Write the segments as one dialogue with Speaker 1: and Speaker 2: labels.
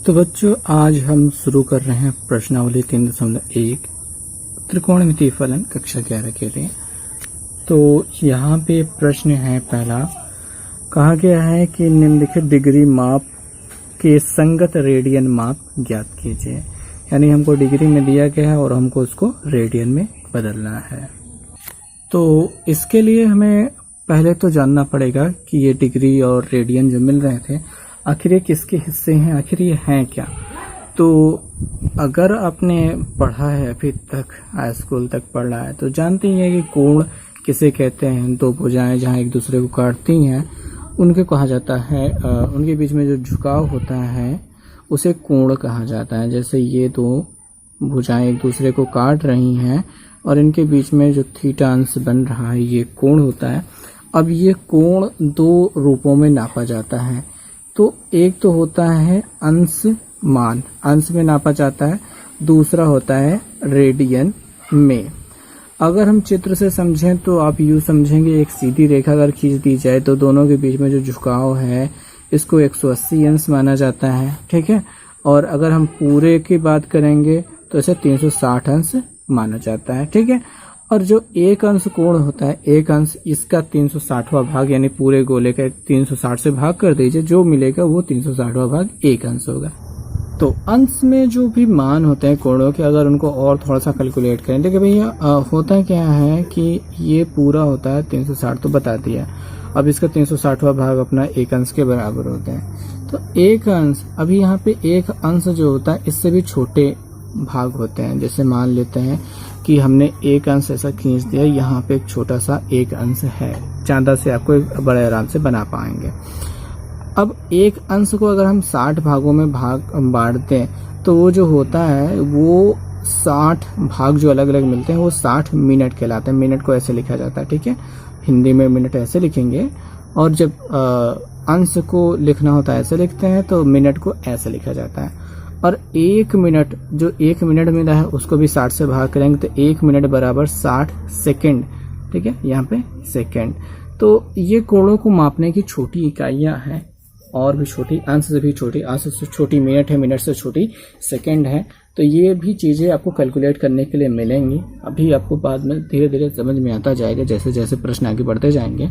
Speaker 1: तो बच्चों आज हम शुरू कर रहे हैं प्रश्नावली 3.1 त्रिकोणमितीय फलन कक्षा 11 के लिए। तो यहाँ पे प्रश्न है पहला, कहा गया है कि निम्नलिखित डिग्री माप के संगत रेडियन माप ज्ञात कीजिए। यानी हमको डिग्री में दिया गया है और हमको उसको रेडियन में बदलना है। तो इसके लिए हमें पहले तो जानना पड़ेगा कि ये डिग्री और रेडियन जो मिल रहे थे आखिर ये किसके हिस्से हैं, आखिर ये हैं क्या। तो अगर आपने पढ़ा है अभी तक, हाई स्कूल तक पढ़ा है, तो जानते ही हैं कि कोण किसे कहते हैं। दो भुजाएं जहाँ एक दूसरे को काटती हैं उनके कहा जाता है, उनके बीच में जो झुकाव होता है उसे कोण कहा जाता है। जैसे ये दो भुजाएं एक दूसरे को काट रही हैं और इनके बीच में जो थीटा अंश बन रहा है ये कोण होता है। अब ये कोण दो रूपों में नापा जाता है। तो एक तो होता है अंश मान, अंश में नापा जाता है, दूसरा होता है रेडियन में। अगर हम चित्र से समझें तो आप यूँ समझेंगे, एक सीधी रेखा अगर खींच दी जाए तो दोनों के बीच में जो झुकाव है इसको 180 अंश माना जाता है, ठीक है। और अगर हम पूरे की बात करेंगे तो इसे 360 अंश माना जाता है, ठीक है। और जो एक अंश कोण होता है, एक अंश, इसका 360वां भाग, यानी पूरे गोले का 360 से भाग कर दीजिए, जो मिलेगा वो 360वां भाग एक अंश होगा। तो अंश में जो भी मान होते हैं कोणों के, अगर उनको और थोड़ा सा कैलकुलेट करें, देखिए भैया होता क्या है कि ये पूरा होता है 360 तो बता दिया। अब इसका 360वां भाग अपना एक अंश के बराबर होता है। तो एक अंश, अभी यहाँ पे एक अंश जो होता है इससे भी छोटे भाग होते हैं। जैसे मान लेते हैं कि हमने एक अंश ऐसा खींच दिया, यहाँ पे एक छोटा सा एक अंश है, ज़्यादा से आपको बड़े आराम से बना पाएंगे। अब एक अंश को अगर हम 60 भागों में बांट दें तो वो जो होता है वो 60 भाग जो अलग अलग मिलते हैं वो 60 मिनट कहलाते हैं। मिनट को ऐसे लिखा जाता है, ठीक है। हिंदी में मिनट ऐसे लिखेंगे, और जब अंश को लिखना होता है ऐसे लिखते हैं, तो मिनट को ऐसे लिखा जाता है। और एक मिनट, जो एक मिनट मिला है उसको भी 60 से भाग करेंगे तो एक मिनट बराबर 60 सेकेंड, ठीक है, यहाँ पे सेकेंड। तो ये कोणों को मापने की छोटी इकाइयाँ हैं, और भी छोटी, अंश से भी छोटी, अंश से छोटी मिनट है, मिनट से छोटी सेकेंड है। तो ये भी चीज़ें आपको कैलकुलेट करने के लिए मिलेंगी। अभी आपको बाद में धीरे धीरे समझ में आता जाएगा जैसे जैसे प्रश्न आगे बढ़ते जाएंगे।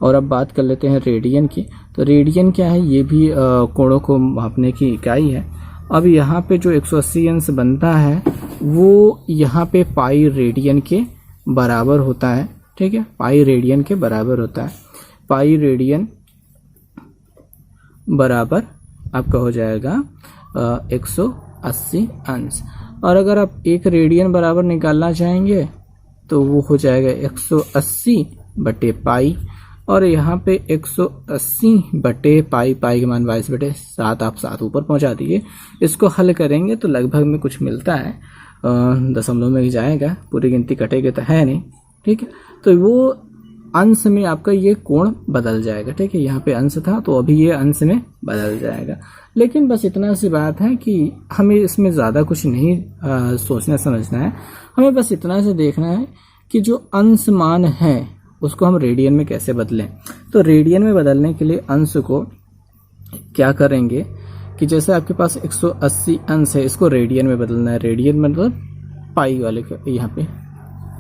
Speaker 1: और अब बात कर लेते हैं रेडियन की। तो रेडियन क्या है, ये भी कोणों को मापने की इकाई है। अब यहाँ पे जो 180 अंश बनता है वो यहाँ पे पाई रेडियन के बराबर होता है, ठीक है। पाई रेडियन के बराबर होता है। पाई रेडियन बराबर आपका हो जाएगा 180 अंश। और अगर आप एक रेडियन बराबर निकालना चाहेंगे तो वो हो जाएगा 180 बटे पाई, और यहाँ पे 180 बटे पाई, पाई के मान 22/7, आप 7 ऊपर पहुँचा दिए। इसको हल करेंगे तो लगभग में कुछ मिलता है, दशमलव में ही जाएगा, पूरी गिनती कटेगी तो है नहीं, ठीक है। तो वो अंश में आपका ये कोण बदल जाएगा, ठीक है। यहाँ पे अंश था तो अभी ये अंश में बदल जाएगा। लेकिन बस इतना सी बात है कि हमें इसमें ज़्यादा कुछ नहीं सोचना समझना है। हमें बस इतना से देखना है कि जो अंश मान है उसको हम रेडियन में कैसे बदलें। तो रेडियन में बदलने के लिए अंश को क्या करेंगे कि जैसे आपके पास 180 अंश है, इसको रेडियन में बदलना है। रेडियन मतलब पाई वाले के, यहाँ पे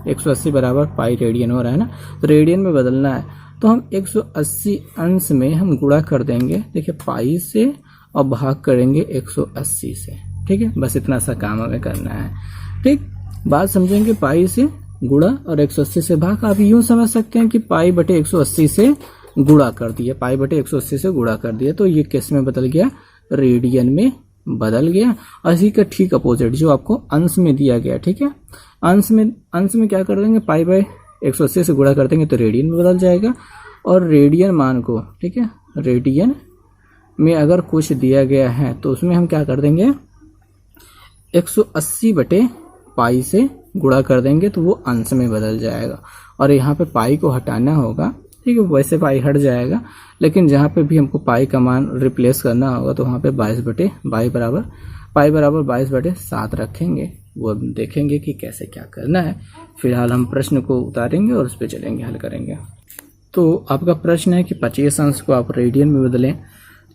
Speaker 1: 180 बराबर पाई रेडियन हो रहा है ना, तो रेडियन में बदलना है। तो हम 180 अंश में हम गुणा कर देंगे, देखिए, पाई से, और भाग करेंगे 180 से, ठीक है। बस इतना सा काम हमें करना है, ठीक। बात समझेंगे, पाई से गुणा और 180 से भाग। आप यूं समझ सकते हैं कि पाई बटे 180 से गुणा कर दिया, पाई बटे 180 से गुणा कर दिया, तो ये किस में बदल गया, रेडियन में बदल गया। और इसी का ठीक अपोजिट जो आपको अंश में दिया गया, ठीक है। अंश में क्या कर देंगे, पाई बाय 180 से गुणा कर देंगे तो रेडियन में बदल जाएगा। और रेडियन मान को, ठीक है, रेडियन में अगर कुछ दिया गया है तो उसमें हम क्या कर देंगे, 180 बटे पाई से गुणा कर देंगे तो वो अंश में बदल जाएगा। और यहाँ पे पाई को हटाना होगा, ठीक है, वैसे पाई हट जाएगा, लेकिन जहाँ पे भी हमको पाई का मान रिप्लेस करना होगा तो वहाँ पे 22/22 बराबर, पाई बराबर 22/7 रखेंगे। वो देखेंगे कि कैसे क्या करना है। फिलहाल हम प्रश्न को उतारेंगे और उस पर चलेंगे, हल करेंगे। तो आपका प्रश्न है कि 25 अंश को आप रेडियन में बदलें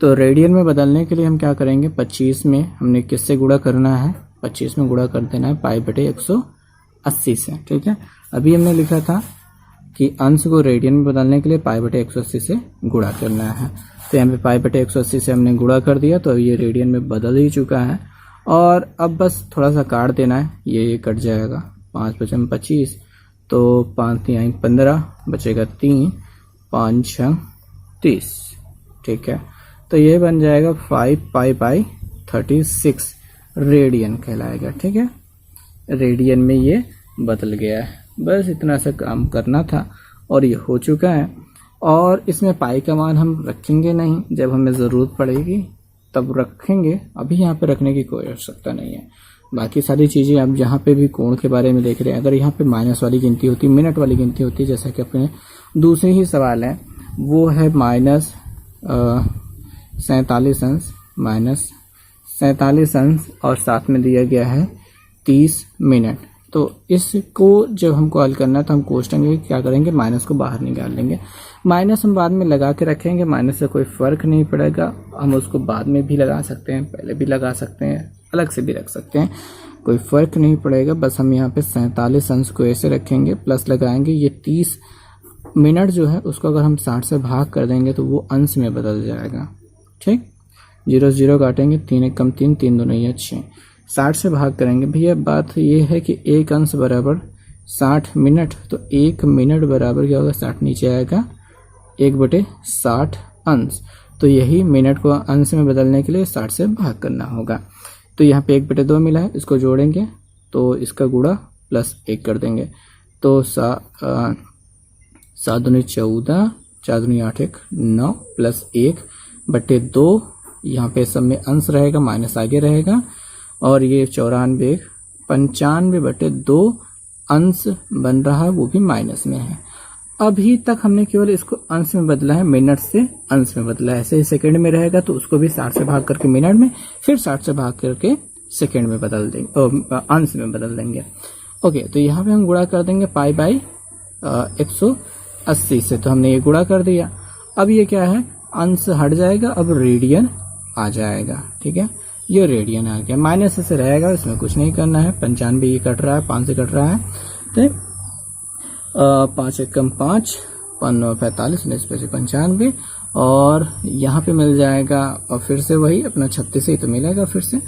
Speaker 1: तो रेडियन में बदलने के लिए हम क्या करेंगे, 25 में हमने किससे गुणा करना है, 25 में गुणा कर देना है पाई बटे 180 से। ठीक है, अभी हमने लिखा था कि अंश को रेडियन में बदलने के लिए पाई बटे 180 से गुणा करना है। तो यहाँ पे पाई बटे 180 से हमने गुणा कर दिया, तो ये रेडियन में बदल ही चुका है। और अब बस थोड़ा सा काट देना है, ये कट जाएगा, 5 × 5 = 25, तो 5 × 3 = 15, बचेगा 3, 5 × 6 = 30। ठीक है, तो ये बन जाएगा 5π/36 रेडियन कहलाएगा। ठीक है, रेडियन में ये बदल गया है। बस इतना सा काम करना था और ये हो चुका है। और इसमें पाई का मान हम रखेंगे नहीं, जब हमें ज़रूरत पड़ेगी तब रखेंगे, अभी यहाँ पे रखने की कोई आवश्यकता नहीं है। बाकी सारी चीज़ें आप जहाँ पे भी कोण के बारे में देख रहे हैं, अगर यहाँ पे माइनस वाली गिनती होती, मिनट वाली गिनती होती, जैसा कि अपने दूसरे ही सवाल है वो है -47 अंश, -47 अंश और साथ में दिया गया है 30 मिनट। तो इसको जब हमको हल करना है तो हम कोष्टक में क्या करेंगे, माइनस को बाहर निकाल लेंगे। माइनस हम बाद में लगा के रखेंगे, माइनस से कोई फ़र्क नहीं पड़ेगा। हम उसको बाद में भी लगा सकते हैं, पहले भी लगा सकते हैं, अलग से भी रख सकते हैं, कोई फ़र्क नहीं पड़ेगा। बस हम यहाँ पे 47 अंश को ऐसे रखेंगे, प्लस लगाएंगे। ये 30 मिनट जो है उसको अगर हम 60 से भाग कर देंगे तो वो अंश में बदल जाएगा। ठीक, 0 0 काटेंगे, 3 × 1 = 3, 3 दूनी 6, 60 से भाग करेंगे। भैया बात ये है कि एक अंश बराबर 60 मिनट, तो 1 मिनट बराबर क्या होगा, 60 नीचे आएगा, 1/60 अंश। तो यही मिनट को अंश में बदलने के लिए 60 से भाग करना होगा। तो यहाँ पे 1/2 मिला है, इसको जोड़ेंगे तो इसका गुणा +1 कर देंगे, तो 7 दूनी 14, 4 दूनी 8, 1 9 +1/2। यहाँ पे सब में अंश रहेगा, माइनस आगे रहेगा, और ये 94 95/2 अंश बन रहा है, वो भी माइनस में है। अभी तक हमने केवल इसको अंश में बदला है, मिनट से अंश में बदला है। ऐसे ही सेकंड में रहेगा तो उसको भी 60 से भाग करके मिनट में, फिर 60 से भाग करके सेकंड में बदल देंगे, अंश में बदल देंगे। ओके, तो यहाँ पे हम गुणा कर देंगे π/180 से, तो हमने ये गुणा कर दिया। अब ये क्या है, अंश हट जाएगा, अब रेडियन आ जाएगा। ठीक है, ये रेडियन आ गया, माइनस से रहेगा, इसमें कुछ नहीं करना है। 95 ये कट रहा है, 5 से कट रहा है, तो 5 × 1 = 5, 5 × 9 = 45, 19 × 5 = 95, और यहाँ पे मिल जाएगा, और फिर से वही अपना 36 ही तो मिलेगा फिर से,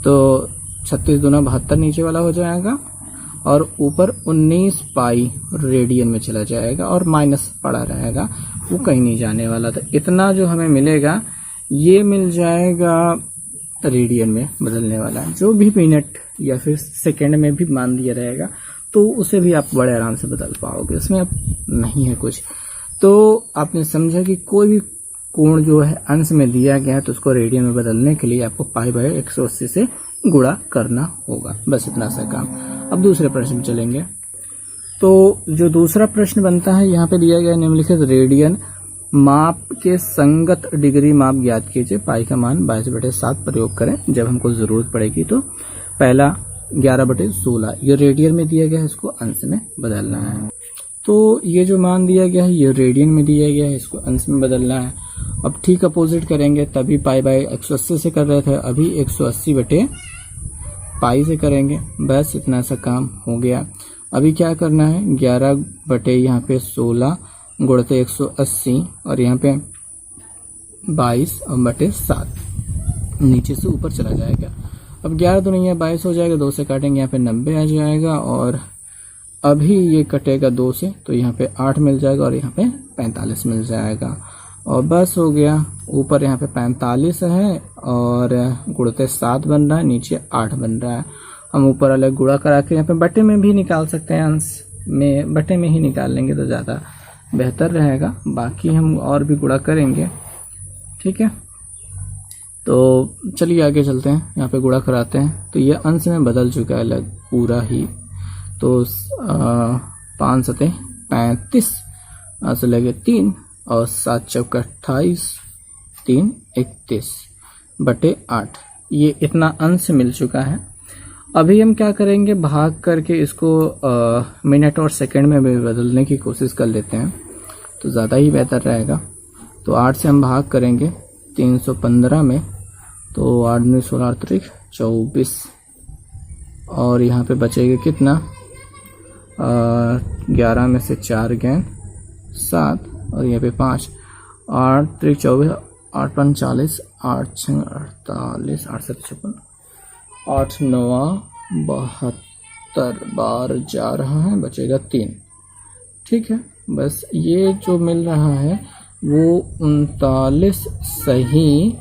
Speaker 1: तो 36 दूना 72 नीचे वाला हो जाएगा, और ऊपर 19 पाई रेडियन में चला जाएगा, और माइनस पड़ा रहेगा, वो कहीं नहीं जाने वाला। तो इतना जो हमें मिलेगा ये मिल जाएगा रेडियन में बदलने वाला। जो भी मिनट या फिर सेकंड में भी मान दिया रहेगा तो उसे भी आप बड़े आराम से बदल पाओगे, उसमें अब नहीं है कुछ। तो आपने समझा कि कोई भी कोण जो है अंश में दिया गया है तो उसको रेडियन में बदलने के लिए आपको π/180 से गुणा करना होगा। बस इतना सा काम। अब दूसरे प्रश्न में चलेंगे। तो जो दूसरा प्रश्न बनता है, यहाँ पे दिया गया निम्नलिखित रेडियन माप के संगत डिग्री माप ज्ञात कीजिए, पाई का मान 22/7 प्रयोग करें जब हमको जरूरत पड़ेगी। तो पहला 11/16 ये रेडियन में दिया गया है, इसको अंश में बदलना है। तो ये जो मान दिया गया है ये रेडियन में दिया गया है, इसको अंश में बदलना है। अब ठीक अपोजिट करेंगे, तभी π/180 से कर रहे थे, अभी 180/π से करेंगे। बस इतना सा काम हो गया। अभी क्या करना है, 11 यहाँ पे 16 गुणते 180, और यहाँ पे 22/7 नीचे से ऊपर चला जाएगा। अब 11 दूनी 22 हो जाएगा, 2 से काटेंगे, यहाँ पे 90 आ जाएगा, और अभी ये कटेगा 2 से, तो यहाँ पे 8 मिल जाएगा, और यहाँ पे 45 मिल जाएगा, और बस हो गया। ऊपर यहाँ पे 45 है और गुणते 7 बन रहा है, नीचे 8 बन रहा है। हम ऊपर अलग गुणा करा के यहाँ पे बटे में भी निकाल सकते हैं, अंश में बटे में ही निकाल लेंगे तो ज़्यादा बेहतर रहेगा। बाकी हम और भी गुणा करेंगे, ठीक है। तो चलिए आगे चलते हैं, यहाँ पे गुणा कराते हैं। तो ये अंश में बदल चुका है लग पूरा ही। तो 5 × 7 = 35 से लगे 3 और 7 × 4 = 28, 3 = 31/8। ये इतना अंश मिल चुका है। अभी हम क्या करेंगे, भाग करके इसको मिनट और सेकंड में भी बदलने की कोशिश कर लेते हैं, तो ज़्यादा ही बेहतर रहेगा। तो 8 से हम भाग करेंगे 315 में, तो 8 दूनी 16 त्रिक 24, और यहाँ पे बचेगा कितना, 11 में से 4 गए 7, और यहाँ पे 5, 8 त्रिक 24, 8 5 40, 8 6 48, 8 7 56, 8 9 72 बार जा रहा है, बचेगा 3। ठीक है, बस ये जो मिल रहा है वो 39 सही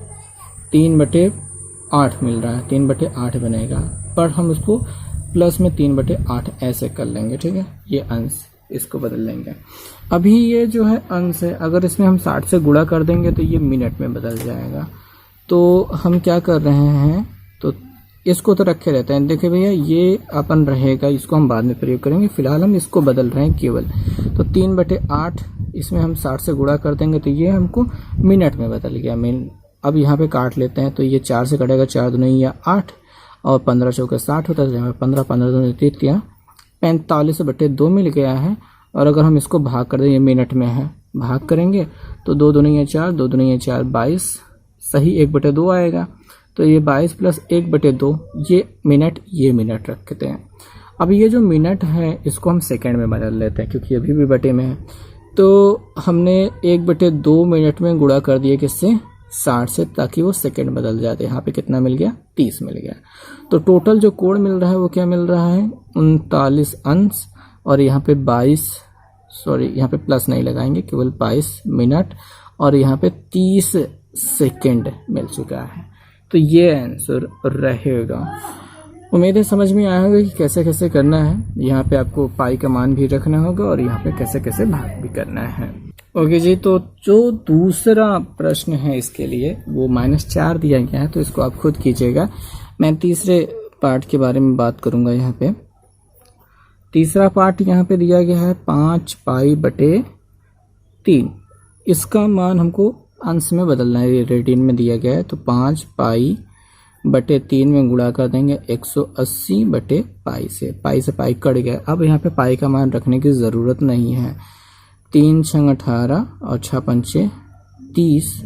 Speaker 1: 3/8 मिल रहा है, 3/8 बनेगा, पर हम उसको प्लस में 3/8 ऐसे कर लेंगे। ठीक है, ये अंश इसको बदल लेंगे। अभी ये जो है अंश है, अगर इसमें हम 60 से गुणा कर देंगे तो ये मिनट में बदल जाएगा। तो हम क्या कर रहे हैं, तो इसको तो रखे रहते हैं। देखिए भैया, ये अपन रहेगा, इसको हम बाद में प्रयोग करेंगे, फिलहाल हम इसको बदल रहे हैं केवल। तो 3/8 इसमें हम 60 से गुणा कर देंगे तो ये हमको मिनट में बदल गया। अब यहाँ पे काट लेते हैं, तो ये 4 से कटेगा, 4 दूनी 8, और 15 चौके 60 होता है, 15 15 दूनी 33, 45/2 मिल गया है। और अगर हम इसको भाग कर दें, ये मिनट में है, भाग करेंगे तो 2 दूनी 4, 2 दूनी 4 22, सही 1/2 आएगा। तो ये 22 प्लस 1/2 ये मिनट रखते हैं। अब ये जो मिनट है इसको हम सेकंड में बदल लेते हैं, क्योंकि अभी भी बटे में है। तो हमने 1/2 मिनट में गुणा कर दिया किससे, 60 से, ताकि वो सेकंड बदल जाते। यहाँ पे कितना मिल गया, 30 मिल गया। तो टोटल जो कोण मिल रहा है वो क्या मिल रहा है, 39 अंश, और यहाँ पे 22, सॉरी यहाँ पे प्लस नहीं लगाएंगे, केवल 22 मिनट, और यहाँ पे 30 सेकंड मिल चुका है। तो ये आंसर रहेगा। उम्मीद है समझ में आया होगा कि कैसे कैसे करना है। यहाँ पे आपको पाई का मान भी रखना होगा, और यहाँ पे कैसे कैसे भाग भी करना है। ओके जी, तो जो दूसरा प्रश्न है इसके लिए वो -4 दिया गया है, तो इसको आप खुद कीजिएगा। मैं तीसरे पार्ट के बारे में बात करूंगा। यहाँ पे तीसरा पार्ट यहाँ पे दिया गया है 5 π/3। इसका मान हमको अंश में बदलना है, ये रेडियन में दिया गया है। तो 5 π/3 में गुणा कर देंगे 180/π से, पाई से पाई कट गया। अब यहाँ पे पाई का मान रखने की ज़रूरत नहीं है। 3 6 18 और 6 5 30,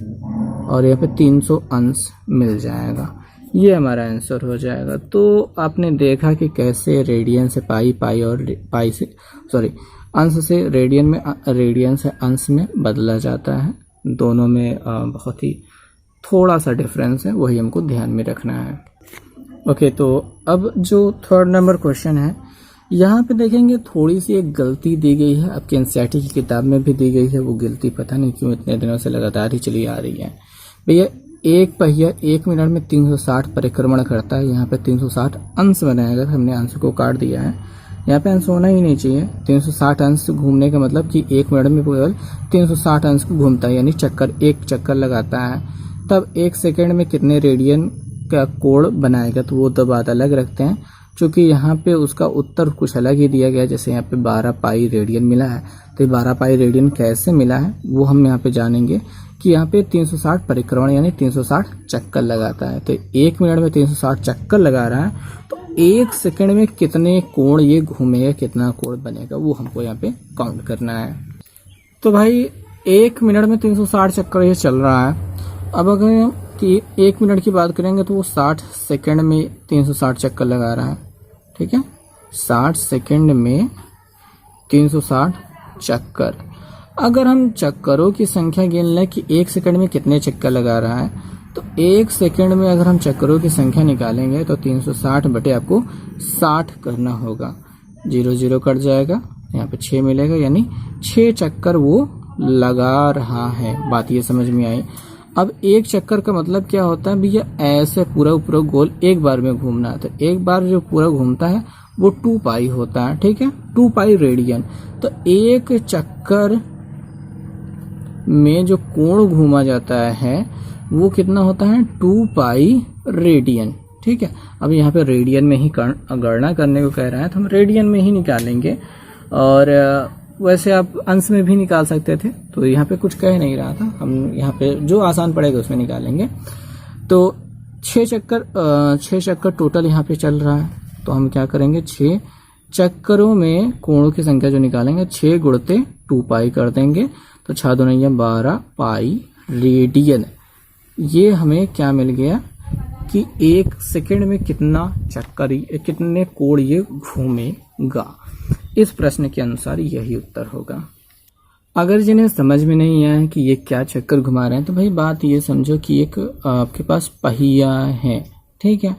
Speaker 1: और यहाँ पे 300 अंश मिल जाएगा। ये हमारा आंसर हो जाएगा। तो आपने देखा कि कैसे रेडियन से पाई, पाई और पाई से, सॉरी अंश से रेडियन में, रेडियन से अंश में बदला जाता है। दोनों में बहुत ही थोड़ा सा डिफरेंस है, वही हमको ध्यान में रखना है। ओके, तो अब जो थर्ड नंबर क्वेश्चन है, यहाँ पे देखेंगे थोड़ी सी एक गलती दी गई है, आपके एनसीईआरटी की किताब में भी दी गई है। वो गलती पता नहीं क्यों इतने दिनों से लगातार ही चली आ रही है। भैया, एक पहिया 1 मिनट में 360 परिक्रमण करता है, यहाँ पे 360 अंश बनाएगा, हमने अंश को काट दिया है। यहाँ पे अंश होना ही नहीं चाहिए। 360 अंश घूमने का मतलब कि 1 मिनट में केवल 360 अंश घूमता है, यानी एक चक्कर लगाता है। तब 1 सेकंड में कितने रेडियन का कोण बनाएगा, तो वो तो बात अलग रखते हैं। चूँकि यहाँ पे उसका उत्तर कुछ अलग ही दिया गया, जैसे यहाँ पे 12 पाई रेडियन मिला है। तो 12 पाई रेडियन कैसे मिला है वो हम यहाँ पे जानेंगे कि यहाँ पे 360 परिक्रमण यानी 360 चक्कर लगाता है। तो 1 मिनट में 360 चक्कर लगा रहा है, तो 1 सेकंड में कितने कोण ये घूमेगा, कितना कोण बनेगा, वो हमको यहाँ पे काउंट करना है। तो भाई 1 मिनट में 360 चक्कर ये चल रहा है। अब अगर कि 1 मिनट की बात करेंगे तो वो 60 सेकंड में 360 चक्कर लगा रहा है। ठीक है, 60 सेकंड में 360 चक्कर। अगर हम चक्करों की संख्या गिन लें कि 1 सेकंड में कितने चक्कर लगा रहा है, तो 1 सेकंड में अगर हम चक्करों की संख्या निकालेंगे तो 360 बटे आपको 60 करना होगा। 0 0 कट जाएगा, यहाँ पे 6 मिलेगा, यानी 6 चक्कर वो लगा रहा है। बात ये समझ में आई। अब 1 चक्कर का मतलब क्या होता है भैया, ऐसे पूरा गोल एक बार में घूमना है। तो एक बार जो पूरा घूमता है वो 2 पाई होता है। ठीक है, 2 पाई रेडियन। तो 1 चक्कर में जो कोण घूमा जाता है वो कितना होता है, 2 पाई रेडियन। ठीक है, अब यहाँ पे रेडियन में ही गणना करने को कह रहा है, तो हम रेडियन में ही निकालेंगे। और वैसे आप अंश में भी निकाल सकते थे, तो यहाँ पे कुछ कह नहीं रहा था। हम यहाँ पे जो आसान पड़ेगा उसमें निकालेंगे। तो 6 चक्कर टोटल यहाँ पे चल रहा है। तो हम क्या करेंगे, 6 चक्करों में कोणों की संख्या जो निकालेंगे 6 गुणते 2 पाई कर देंगे। तो 6 दूनी 12 पाई रेडियन ये हमें क्या मिल गया कि 1 सेकंड में कितना चक्कर, कितने कोण ये घूमेगा। इस प्रश्न के अनुसार यही उत्तर होगा। अगर जिन्हें समझ में नहीं आया कि ये क्या चक्कर घुमा रहे हैं, तो भाई बात ये समझो कि एक आपके पास पहिया है, ठीक है।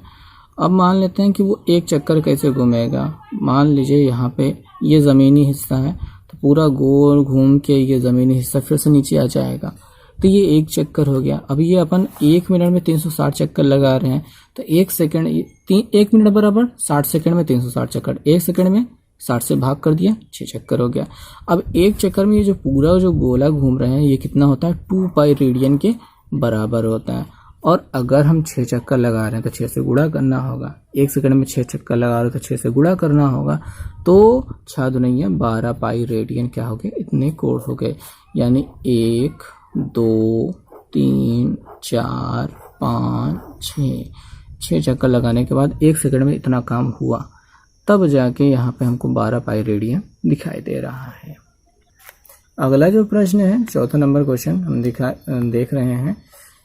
Speaker 1: अब मान लेते हैं कि वो एक चक्कर कैसे घूमेगा। मान लीजिए यहाँ पे ये ज़मीनी हिस्सा है, तो पूरा गोल घूम के ये ज़मीनी हिस्सा फिर से नीचे आ जाएगा, तो ये एक चक्कर हो गया। अब ये अपन 1 मिनट में 360 चक्कर लगा रहे हैं, तो 1 मिनट बराबर 60 सेकंड में 360 चक्कर, 1 सेकंड में 60 से भाग कर दिया, 6 चक्कर हो गया। अब एक चक्कर में ये जो पूरा जो गोला घूम रहे हैं ये कितना होता है, 2 पाई रेडियन के बराबर होता है। और अगर हम 6 चक्कर लगा रहे हैं तो 6 से गुणा करना होगा। 1 सेकंड में 6 चक्कर लगा रहे हैं तो 6 से गुणा करना होगा। तो 6 दुनिया 12 पाई रेडियन क्या हो गए, इतने कोण हो गए। यानी 1 2 3 4 5 6 चक्कर लगाने के बाद 1 सेकंड में इतना काम हुआ, तब जाके यहाँ पे हमको 12 पाई रेडियन दिखाई दे रहा है। अगला जो प्रश्न है, चौथा नंबर क्वेश्चन हम देख रहे हैं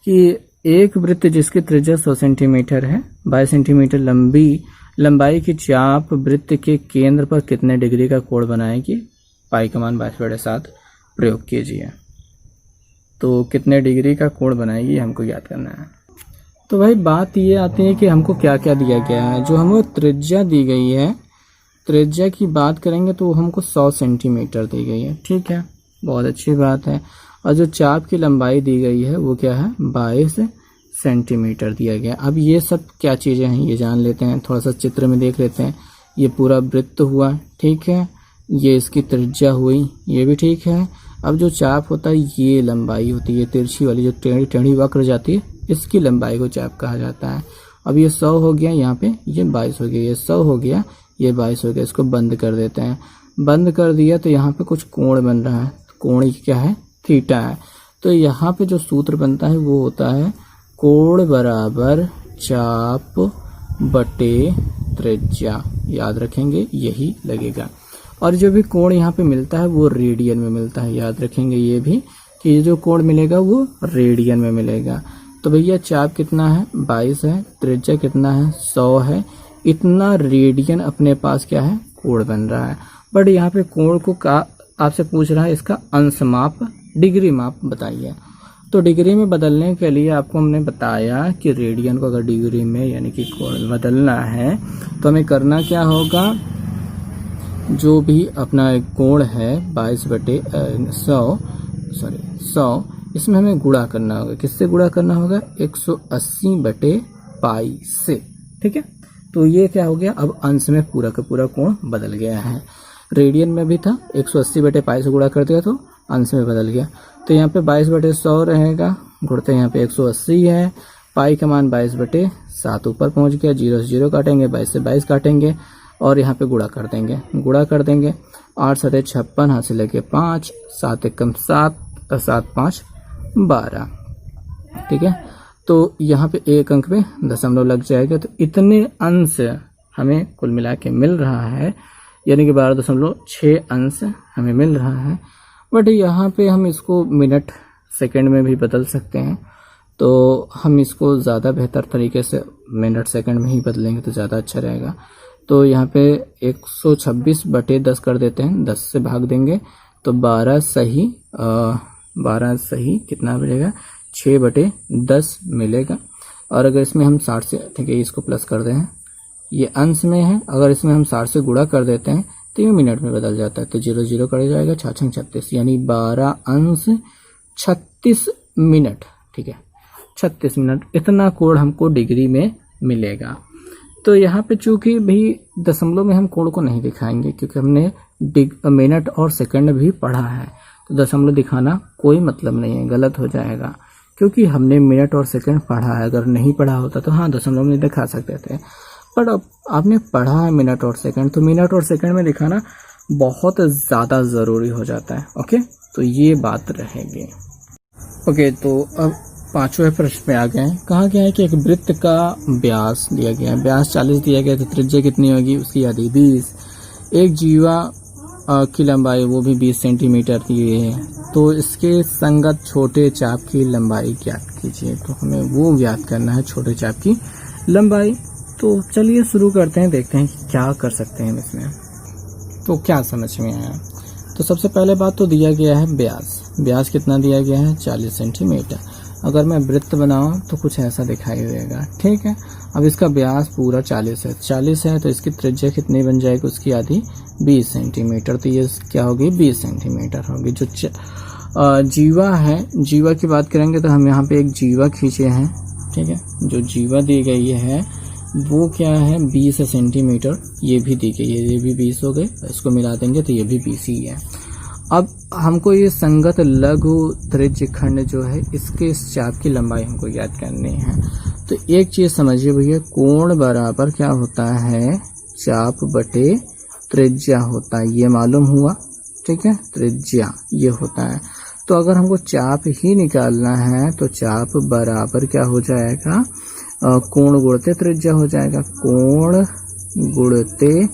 Speaker 1: कि एक वृत्त जिसकी त्रिज्या 100 सेंटीमीटर है, 22 सेंटीमीटर लंबाई की चाप वृत्त के केंद्र पर कितने डिग्री का कोण बनाएगी। पाई का मान 22/7 प्रयोग कीजिए। तो कितने डिग्री का कोण बनाएगी हमको याद करना है। तो भाई बात ये आती है कि हमको क्या क्या दिया गया है। जो हमको त्रिज्या दी गई है, त्रिज्या की बात करेंगे तो हमको 100 सेंटीमीटर दी गई है, ठीक है, बहुत अच्छी बात है। और जो चाप की लंबाई दी गई है वो क्या है, 22 सेंटीमीटर दिया गया। अब ये सब क्या चीज़ें हैं ये जान लेते हैं, थोड़ा सा चित्र में देख लेते हैं। ये पूरा वृत्त हुआ, ठीक है, ये इसकी त्रिज्या हुई, ये भी ठीक है। अब जो चाप होता है ये लंबाई होती है, तिरछी वाली जो टेढ़ी टेढ़ी वक्र जाती है, इसकी लंबाई को चाप कहा जाता है। अब ये 100 हो गया, यहाँ पे ये 22 हो गया, ये 100 हो गया, ये 22 हो गया। इसको बंद कर देते हैं। बंद कर दिया तो यहाँ पे कुछ कोण बन रहा है, कोण क्या है, थीटा है। तो यहाँ पे जो सूत्र बनता है वो होता है कोण बराबर चाप बटे त्रिज्या। याद रखेंगे यही लगेगा। और जो भी कोण यहाँ पे मिलता है वो रेडियन में मिलता है। याद रखेंगे ये भी कि ये जो कोण मिलेगा वो रेडियन में मिलेगा। तो भैया चाप कितना है, 22 है, त्रिज्या कितना है, 100 है, इतना रेडियन अपने पास क्या है, कोण बन रहा है। बट यहाँ पे कोण को आपसे पूछ रहा है इसका अंश माप, डिग्री माप बताइए। तो डिग्री में बदलने के लिए आपको हमने बताया कि रेडियन को अगर डिग्री में यानी कि कोण बदलना है तो हमें करना क्या होगा, जो भी अपना कोण है 100, इसमें हमें गुणा करना होगा। किससे गुणा करना होगा, 180/पाई से, ठीक है। तो ये क्या हो गया, अब अंश में पूरा का पूरा कोण बदल गया है। रेडियन में भी था, 180/पाई से गुणा कर दिया तो अंश में बदल गया। तो यहाँ पे 22/100 रहेगा, गुणते यहाँ पे 180 है, पाई का मान 22/7 ऊपर पहुँच गया, 0 से 0 काटेंगे, 22 से 22 काटेंगे और यहाँ पे गुणा कर देंगे। 8 7 56, हाथ से लेके 5, 7 एकम 7, 7 5 12, ठीक है। तो यहाँ पे एक अंक में दशमलव लग जाएगा। तो इतने अंश हमें कुल मिला के मिल रहा है, यानी कि 12.6 अंश हमें मिल रहा है। बट यहाँ पे हम इसको मिनट सेकंड में भी बदल सकते हैं, तो हम इसको ज़्यादा बेहतर तरीके से मिनट सेकंड में ही बदलेंगे तो ज़्यादा अच्छा रहेगा। तो यहाँ पे 126/10 कर देते हैं, 10 से भाग देंगे तो 12 सही कितना मिलेगा, 6/10 मिलेगा। और अगर इसमें हम 60 से, ठीक है, इसको प्लस कर दें, ये अंश में है, अगर इसमें हम 60 से गुणा कर देते हैं तो ये मिनट में बदल जाता है। तो 0 0 कट जाएगा, 6 36, यानी 12 अंश 36 मिनट, ठीक है, 36 मिनट। इतना कोण हमको डिग्री में मिलेगा। तो यहाँ पे चूंकि भी दशमलव में हम कोण को नहीं दिखाएंगे, क्योंकि हमने मिनट और सेकंड भी पढ़ा है, तो दशमलव दिखाना कोई मतलब नहीं है, गलत हो जाएगा, क्योंकि हमने मिनट और सेकंड पढ़ा है। अगर नहीं पढ़ा होता तो हाँ दशमलव में दिखा सकते थे, पर अब आपने पढ़ा है मिनट और सेकंड, तो मिनट और सेकंड में दिखाना बहुत ज़्यादा ज़रूरी हो जाता है। ओके, तो ये बात रहेगी। ओके, तो अब 5वें प्रश्न पे आ गए हैं। कहा गया है कि एक वृत्त का व्यास दिया गया है, व्यास 40 दिया गया, तो त्रिज्या कितनी होगी उसकी यादी 20। एक जीवा की लंबाई वो भी 20 सेंटीमीटर दी है, तो इसके संगत छोटे चाप की लंबाई ज्ञात कीजिए। तो हमें वो ज्ञात करना है, छोटे चाप की लंबाई। तो चलिए शुरू करते हैं, देखते हैं कि क्या कर सकते हैं इसमें। तो क्या समझ में आया? तो सबसे पहले बात तो दिया गया है ब्यास। ब्यास कितना दिया गया है? 40 सेंटीमीटर। अगर मैं वृत्त बनाऊं तो कुछ ऐसा दिखाई देगा, ठीक है। अब इसका व्यास पूरा 40 है, तो इसकी त्रिज्या कितनी बन जाएगी? उसकी आधी 20 सेंटीमीटर। तो ये क्या होगी? 20 सेंटीमीटर होगी। जो जीवा है, जीवा की बात करेंगे तो हम यहाँ पे एक जीवा खींचे हैं, ठीक है। जो जीवा दी गई है वो क्या है? 20 सेंटीमीटर। ये भी दी गई है, ये भी 20 हो गए, इसको मिला देंगे तो ये भी 20 ही है। अब हमको ये संगत लघु त्रिज्य खंड जो है, इसके इस चाप की लंबाई हमको याद करनी है। तो एक चीज समझिए भैया, कोण बराबर क्या होता है? चाप बटे त्रिज्या होता है, ये मालूम हुआ, ठीक है। त्रिज्या ये होता है। तो अगर हमको चाप ही निकालना है तो चाप बराबर क्या हो जाएगा? कोण गुणते त्रिज्या हो जाएगा। कोण गुणते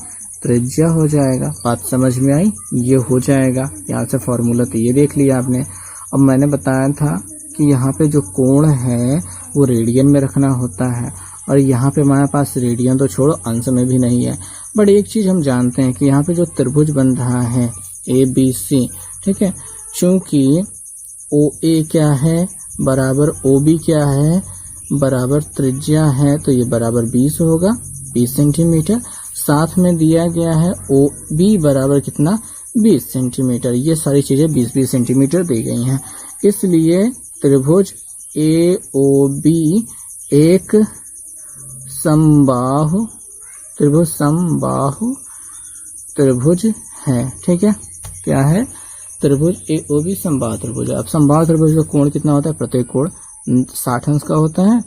Speaker 1: त्रिज्या हो जाएगा। बात समझ में आई? ये हो जाएगा। यहाँ से फॉर्मूला तो ये देख लिया आपने। अब मैंने बताया था कि यहाँ पे जो कोण है वो रेडियन में रखना होता है, और यहाँ पे हमारे पास रेडियन तो छोड़ो, अंश में भी नहीं है। बट एक चीज हम जानते हैं कि यहाँ पे जो त्रिभुज बन रहा है ABC, ठीक है, चूंकि OA क्या है बराबर OB क्या है बराबर त्रिज्या है, तो ये बराबर 20 होगा, 20 सेंटीमीटर। साथ में दिया गया है OB बराबर कितना? 20 सेंटीमीटर। ये सारी चीजें 20-20 सेंटीमीटर दी गई हैं। इसलिए त्रिभुज AOB एक समबाहु त्रिभुज है, ठीक है। क्या है? त्रिभुज AOB समबाहु त्रिभुज है। अब समबाहु त्रिभुज का कोण कितना होता है? प्रत्येक कोण 60 अंश का होता है,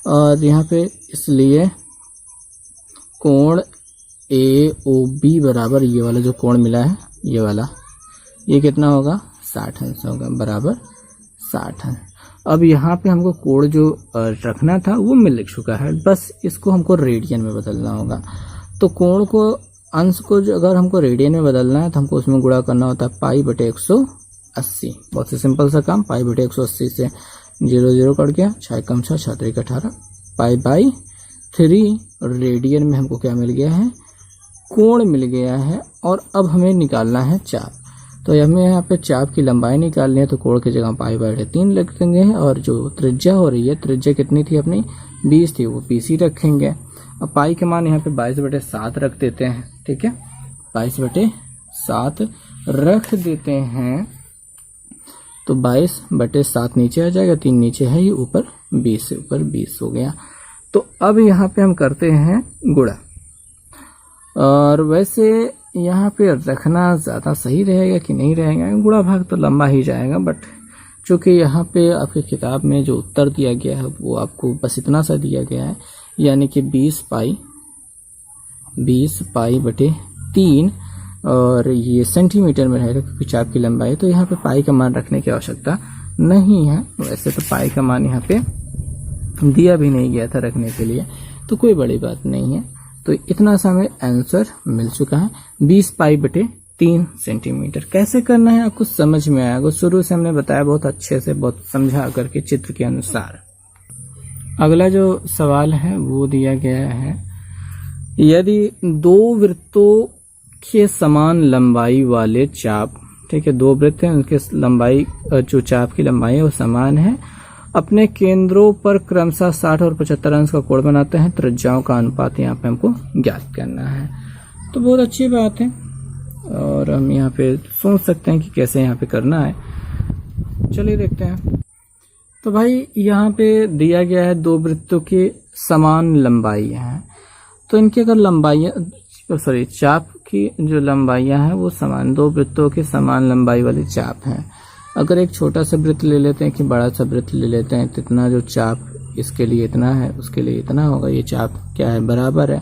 Speaker 1: और यहाँ पे इसलिए कोण AOB बराबर ये वाला जो कोण मिला है, ये वाला, ये कितना होगा? 60 अंश होगा, बराबर 60 अंश। अब यहाँ पे हमको कोण जो रखना था वो मिल चुका है, बस इसको हमको रेडियन में बदलना होगा। तो कोण को, अंश को जो अगर हमको रेडियन में बदलना है तो हमको उसमें गुणा करना होता है पाई बटे 180। बहुत ही सिंपल सा काम। पाई बटे 180 से 0 कट गया, 6 कम 6, 6 3 18, पाई बाई 3। रेडियन में हमको क्या मिल गया है? कोण मिल गया है। और अब हमें निकालना है चाप। तो हमें यहाँ पे चाप की लंबाई निकालनी है, तो कोण की जगह पाई बटे 3 लिख देंगे, और जो त्रिज्या हो रही है, त्रिज्या कितनी थी अपनी? 20 थी, वो 20 ही रखेंगे। अब पाई के मान यहाँ पे 22/7 रख देते हैं, ठीक है। 22/7 रख देते हैं, तो 22/7 नीचे आ जाएगा, 3 नीचे है, ये ऊपर 20 से ऊपर 20 हो गया। तो अब यहाँ पे हम करते हैं गुणा, और वैसे यहाँ पे रखना ज़्यादा सही रहेगा कि नहीं रहेगा? गुणा भाग तो लंबा ही जाएगा, बट चूँकि यहाँ पे आपकी किताब में जो उत्तर दिया गया है वो आपको बस इतना सा दिया गया है, यानी कि 20 पाई बटे 3, और ये सेंटीमीटर में रहेगा क्योंकि चाप की लंबाई। तो यहाँ पे पाई का मान रखने की आवश्यकता नहीं है। वैसे तो पाई का मान यहाँ पे दिया भी नहीं गया था रखने के लिए, तो कोई बड़ी बात नहीं है। तो इतना सा हमें आंसर मिल चुका है, 20 पाई बटे 3 सेंटीमीटर। कैसे करना है आपको समझ में आएगा। शुरू से हमने बताया बहुत अच्छे से, बहुत समझा करके चित्र के अनुसार। अगला जो सवाल है वो दिया गया है, यदि 2 वृत्तों के समान लंबाई वाले चाप, ठीक है, 2 वृत्त हैं, उनके लंबाई, जो चाप की लंबाई है वो समान है, अपने केंद्रों पर क्रमशः 60 और 75 अंश का कोण बनाते हैं, त्रिज्याओं का अनुपात यहाँ पे हमको ज्ञात करना है। तो बहुत अच्छी बात है, और हम यहाँ पे सोच सकते हैं कि कैसे यहाँ पे करना है। चलिए देखते हैं। तो भाई यहाँ पे दिया गया है 2 वृत्तों की समान लंबाई है, तो इनकी अगर लंबाइयाँ, चाप की जो लंबाइयाँ हैं वो समान, 2 वृत्तों के समान लंबाई वाले चाप हैं। अगर एक छोटा सा वृत्त ले लेते हैं कि बड़ा सा वृत्त ले लेते हैं, तो इतना जो चाप इसके लिए इतना है, उसके लिए इतना होगा। ये चाप क्या है? बराबर है,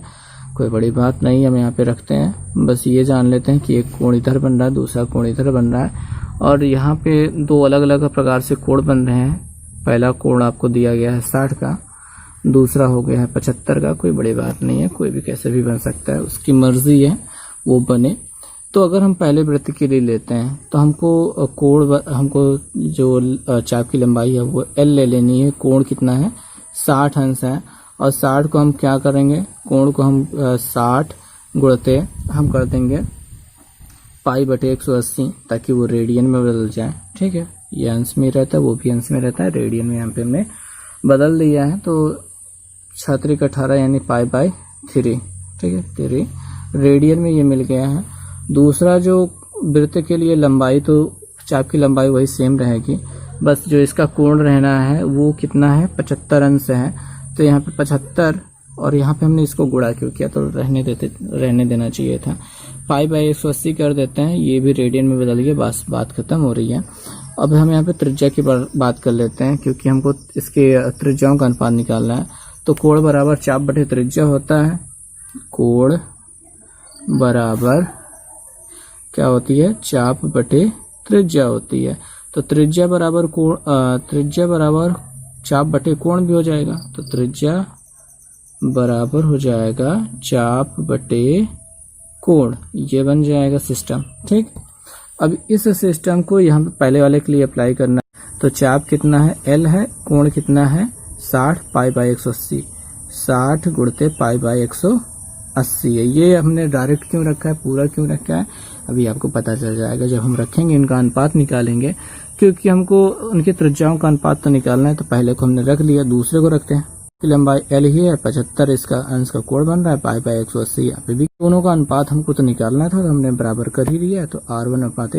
Speaker 1: कोई बड़ी बात नहीं। हम यहाँ पे रखते हैं, बस ये जान लेते हैं कि एक कोण इधर बन रहा है, दूसरा कोण इधर बन रहा है, और यहाँ पे 2 अलग अलग प्रकार से कोण बन रहे हैं। पहला कोण आपको दिया गया है 60 का, दूसरा हो गया है 75 का। कोई बड़ी बात नहीं है, कोई भी कैसे भी बन सकता है, उसकी मर्जी है वो बने। तो अगर हम पहले वृत्त के लिए लेते हैं तो हमको हमको जो चाप की लंबाई है वो L ले लेनी है। कोण कितना है 60 अंश है, और 60 को हम क्या करेंगे, कोण को हम 60 गुणते हम कर देंगे π/180 ताकि वो रेडियन में बदल जाए। ठीक है, ये अंश में रहता है, वो भी अंश में रहता है, रेडियन में यहाँ पे हमने बदल दिया है। तो 6 18 यानी π/3। ठीक है, 3 रेडियन में ये मिल गया है। दूसरा जो वृत्त के लिए लंबाई, तो चाप की लंबाई वही सेम रहेगी, बस जो इसका कोण रहना है वो कितना है 75 अंश है। तो यहाँ पे 75, और यहाँ पे हमने इसको गुणा क्यों किया, तो रहने देना चाहिए था। π/180 कर देते हैं, ये भी रेडियन में बदल गया, बस बात खत्म हो रही है। अब हम यहाँ पे त्रिज्या की बात कर लेते हैं, क्योंकि हमको इसके त्रिज्याओं का अनुपात निकालना है। तो कोण बराबर चाप बटे त्रिज्या होता है। कोण बराबर क्या होती है, चाप बटे त्रिज्या होती है। तो त्रिज्या बराबर चाप बटे कोण भी हो जाएगा। तो त्रिज्या बराबर हो जाएगा चाप बटे कोण, ये बन जाएगा सिस्टम। ठीक, अब इस सिस्टम को यहाँ पे पहले वाले के लिए अप्लाई करना है। तो चाप कितना है L है, कोण कितना है 60 π/180, 60 गुणते π/180 है। ये हमने डायरेक्ट क्यों रखा है, पूरा क्यों रखा है, अभी आपको पता चल जाएगा जब हम रखेंगे, इनका अनुपात निकालेंगे। क्योंकि हमको उनकी त्रिज्याओं का अनुपात तो निकालना है, तो पहले को हमने रख लिया, दूसरे को रखते हैं। लंबाई L ही है, 75 इसका अंश का कोण बन रहा है, π/180 यहाँ पे भी दोनों का अनुपात हमको तो निकालना था, तो हमने बराबर कर ही लिया। तो R1 अनुपात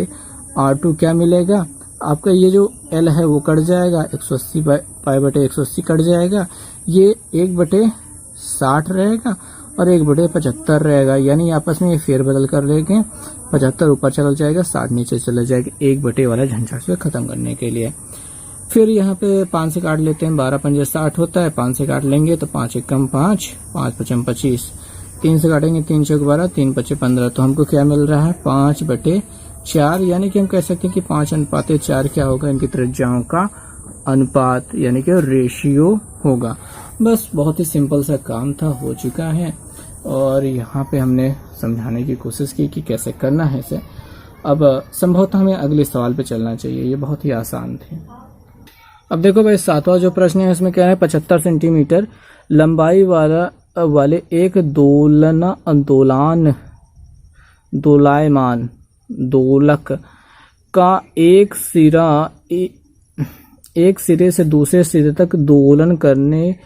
Speaker 1: R2 क्या मिलेगा आपका, ये जो L है वो कट जाएगा, 180 π/180 कट जाएगा, ये 1/60 रहेगा और 1/75 रहेगा, यानी आपस में ये फेरबदल कर लेंगे। 75 ऊपर चला जाएगा, 60 नीचे चला जाएगा, 1/, वाला झंझट से खत्म करने के लिए। फिर यहाँ पे 5 से काट लेते हैं, 12 पंजे 60 होता है, 5 से काट लेंगे तो 5 एकम 5, 5 पचम 25, 3 से काटेंगे 3 चौक 12, 3 पचे 15। तो हमको क्या मिल रहा है 5/4, यानी कि हम कह सकते हैं कि 5:4 क्या होगा, इनकी त्रिज्याओं का अनुपात, यानी कि रेशियो होगा। बस बहुत ही सिंपल सा काम था, हो चुका है। और यहाँ पे हमने समझाने की कोशिश की कि कैसे करना है इसे। अब संभवतः हमें अगले सवाल पे चलना चाहिए, ये बहुत ही आसान थे। अब देखो भाई, 7वां जो प्रश्न है इसमें क्या है, 75 सेंटीमीटर लंबाई वाले एक दोलायमान दोलक का एक सिरे से दूसरे सिरे तक दोलन करने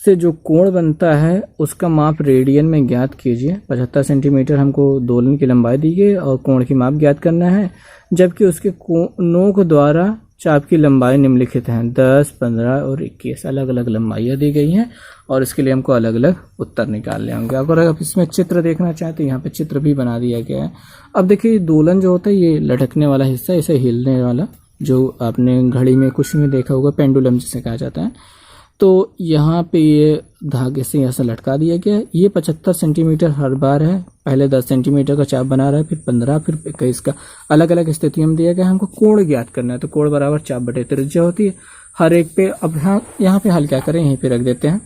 Speaker 1: से जो कोण बनता है उसका माप रेडियन में ज्ञात कीजिए। 75 सेंटीमीटर हमको दोलन की लंबाई दी गई और कोण की माप ज्ञात करना है, जबकि उसके नोक द्वारा चाप की लंबाई निम्नलिखित हैं, 10, 15 और 21 अलग अलग लंबाइयाँ दी गई हैं, और इसके लिए हमको अलग अलग उत्तर निकालने होंगे। अगर आप इसमें चित्र देखना चाहते हैं, यहाँ पे चित्र भी बना दिया गया है। अब देखिए, दोलन जो होता है ये लटकने वाला हिस्सा, इसे हिलने वाला, जो आपने घड़ी में कुछ में देखा होगा, पेंडुलम जिसे कहा जाता है। तो यहाँ पे ये धागे से यहाँ से लटका दिया गया। ये 75 सेंटीमीटर हर बार है, पहले 10 सेंटीमीटर का चाप बना रहा है, फिर 15, फिर 21 का अलग अलग स्थितियों में दिया गया। हमको कोण ज्ञात करना है, तो कोण बराबर चाप बटे त्रिज्या होती है हर एक पे। अब यहाँ पे हल क्या करें, यहीं पे रख देते हैं।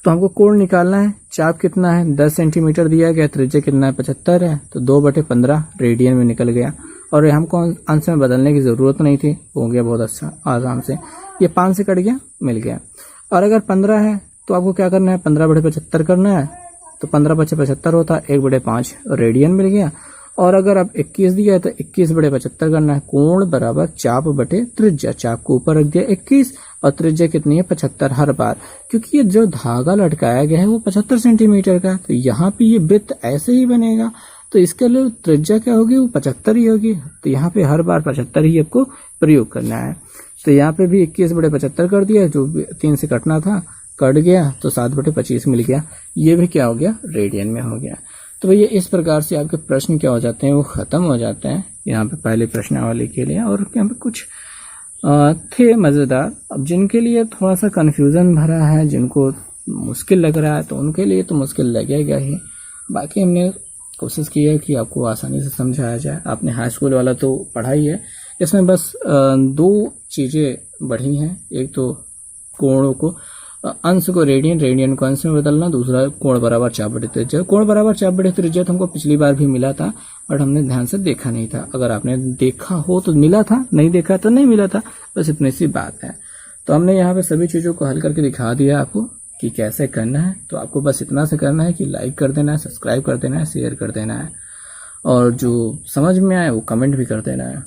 Speaker 1: तो हमको कोण निकालना है, चाप कितना है 10 सेंटीमीटर दिया गया, त्रिज्या कितना है 75 है, तो 2/15 रेडियन में निकल गया। और हमको अंश में बदलने की जरूरत नहीं थी, हो गया बहुत अच्छा आराम से। ये 5 से कट गया, मिल गया। और अगर 15 है तो आपको क्या करना है, 15/75 करना है, तो 15/75 होता है, 1/5 रेडियन मिल गया। और अगर आप 21 दिया है तो 21/75 करना है। कोण बराबर चाप बटे त्रिज्या, चाप को ऊपर रख दिया 21 और त्रिज्या कितनी है 75 हर बार, क्योंकि ये जो धागा लटकाया गया है वो 75 सेंटीमीटर का है, तो यहाँ पे ये वृत्त ऐसे ही बनेगा। तो इसके लिए त्रिज्या क्या होगी, वो 75 ही होगी। तो यहाँ पे हर बार 75 ही आपको प्रयोग करना है। तो यहाँ पे भी 21/75 कर दिया, जो 3 से कटना था कट गया, तो 7/25 मिल गया। ये भी क्या हो गया, रेडियन में हो गया। तो भैया इस प्रकार से आपके प्रश्न क्या हो जाते हैं, वो खत्म हो जाते हैं यहाँ पे पहले प्रश्नावली के लिए। और यहाँ पे कुछ थे मज़ेदार, अब जिनके लिए थोड़ा सा कन्फ्यूज़न भरा है, जिनको मुश्किल लग रहा है, तो उनके लिए तो मुश्किल लगेगा ही। बाकी हमने कोशिश की है कि आपको आसानी से समझाया जाए। आपने हाई स्कूल वाला तो पढ़ा ही है, इसमें बस 2 चीज़ें बढ़ी हैं। एक तो कोणों को अंश को रेडियन, रेडियन को अंश में बदलना, दूसरा कोण बराबर चाप बटे त्रिज्या। कोण बराबर चाप बटे त्रिज्या तो हमको पिछली बार भी मिला था बट हमने ध्यान से देखा नहीं था। अगर आपने देखा हो तो मिला था, नहीं देखा तो नहीं मिला था, बस इतनी सी बात है। तो हमने यहाँ पे सभी चीजों को हल करके दिखा दिया आपको कि कैसे करना है। तो आपको बस इतना से करना है कि लाइक कर देना है, सब्सक्राइब कर देना है, शेयर कर देना है, और जो समझ में आए वो कमेंट भी कर देना है।